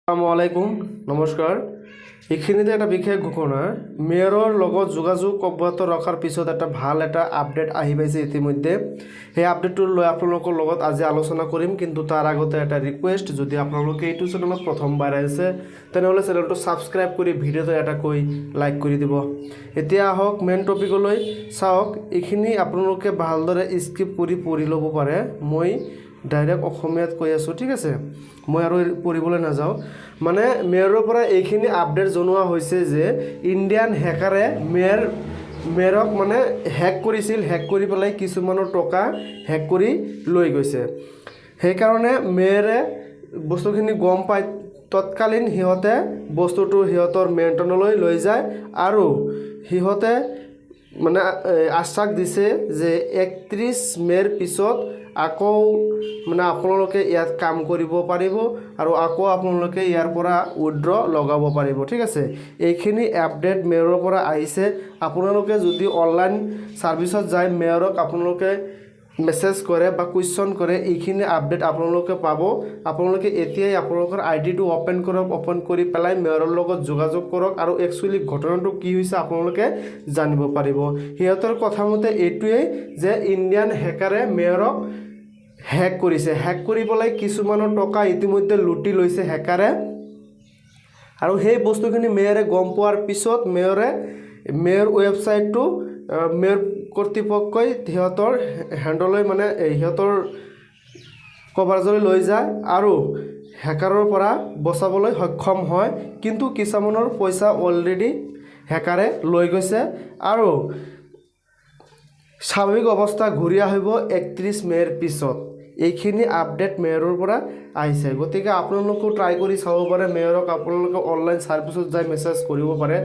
আসসালামু আলাইকুম নমস্কাৰ এইখিনিতে এটা বিশেষ ঘোষণা মেয়ৰৰ লগত যোগাযোগ অব্যাহত ৰখাৰ পিছত এটা ভাল এটা আপডেট আহি পাইছে ইতিমধ্যে সেই আপডেটটো লৈ আপোনালোকৰ লগত আজি আলোচনা কৰিম কিন্তু তাৰ আগতে এটা ৰিকুৱেষ্ট যদি আপোনালোকে এইটো চেনেলত প্ৰথমবাৰ আহিছে তেনেহলে চেনেলটো সাবস্ক্ৰাইব কৰি ভিডিঅ'টো এটা কৈ লাইক কৰি দিব এতিয়া আহক মেইন টপিকলৈ চাওক এইখিনি আপোনালোকে ভালদৰে স্কিপ কৰি পঢ়ি ল'ব পাৰে মই ডাইৰেক্ট অসমীয়াত কৈ আছো ঠিক আছে মই আৰু পঢ়িবলৈ নাযাওঁ মানে মেয়ৰৰ পৰা এইখিনি আপডেট জনোৱা হৈছে যে ইণ্ডিয়ান হেকাৰে মেয়ৰক মানে হেক কৰিছিল হেক কৰি পেলাই কিছুমানৰ টকা হেক কৰি লৈ গৈছে সেইকাৰণে মেয়ৰে বস্তুখিনি গম পায় তৎকালীন হিহতে বস্তুটো হিহতৰ মেণ্টনলৈ লৈ যায় আৰু হিহতে মানে আশ্বাস দিছে যে 31 মেৰ পিছত আকৌ মানে আপোনালোকে ইয়াত কাম কৰিব পাৰিব আৰু আকৌ আপোনালোকে ইয়াৰ পৰা উইথড্ৰ লগাব পাৰিব ঠিক আছে এইখিনি আপডেট মেয়ৰৰ পৰা আহিছে আপোনালোকে যদি অনলাইন সাৰ্ভিসত যায় মেয়ৰক আপোনালোকে মেসেজ কৰে বা কোৱেশ্চন কৰে এইখিনি আপডেট আপোনালোকে পাব আপোনালোকে এতিয়াই আপোনালোকৰ আইডিটো ওপেন কৰক ওপেন কৰি পেলাই মেয়ৰৰ লগত যোগাযোগ কৰক আৰু একচুয়ালি ঘটনাটো কি হৈছে আপোনালোকে জানিব পাৰিব হিয়তৰ কথা মতে এইটোৱে যে ইণ্ডিয়ান হেকাৰে মেয়ৰক হেক কৰিছে হেক কৰি পেলাই কিছুমানৰ টকা ইতিমধ্যে লুটি লৈছে হেকাৰে আৰু সেই বস্তুখিনি মেয়ৰে গম পোৱাৰ পিছত মেয়ৰ ৱেবসাইটটো মেয়ৰ কৰ্তৃপক্ষই হিহতৰ হ্যান্ডলৈ মানে হিহতৰ কভাৰেজলৈ লৈ যায় আৰু হেকাৰৰ পৰা বচাবলৈ সক্ষম হয় কিন্তু কিছুমানৰ পইচা অলৰেডি হেকাৰে লৈ গৈছে আৰু স্বাভাৱিক অৱস্থা ঘূৰি আহিব 31 মেৰ পিছত এইখিনি আপডেট মেয়ৰৰ পৰা আহিছে গতিকে আপোনালোকে ট্ৰাই কৰি চাব পাৰে মেয়ৰক আপোনালোকে অনলাইন সাৰ্ভিসত যাই মেসেজ কৰিব পাৰে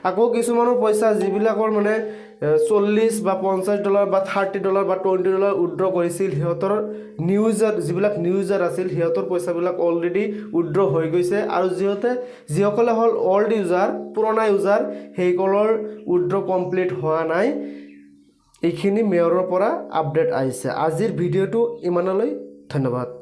আকৌ কিছুমানৰ পইচা যিবিলাকৰ মানে 40 বা $50 বা $30 বা $20 উইথড্ৰ কৰিছিল হিহতৰ নিউজাৰ যিবিলাক নিউজাৰ আছিল হিহতৰ পইচাবিলাক অলৰেডি উইথড্ৰ হৈ গৈছে আৰু যিসকলে হল অল্ড ইউজাৰ পুৰণা ইউজাৰ সেইসকলৰ উইথড্ৰ কমপ্লিট হোৱা নাই এইখিনি মেয়ৰৰ পৰা আপডেট আহিছে আজিৰ ভিডিঅ'টো ইমানলৈ ধন্যবাদ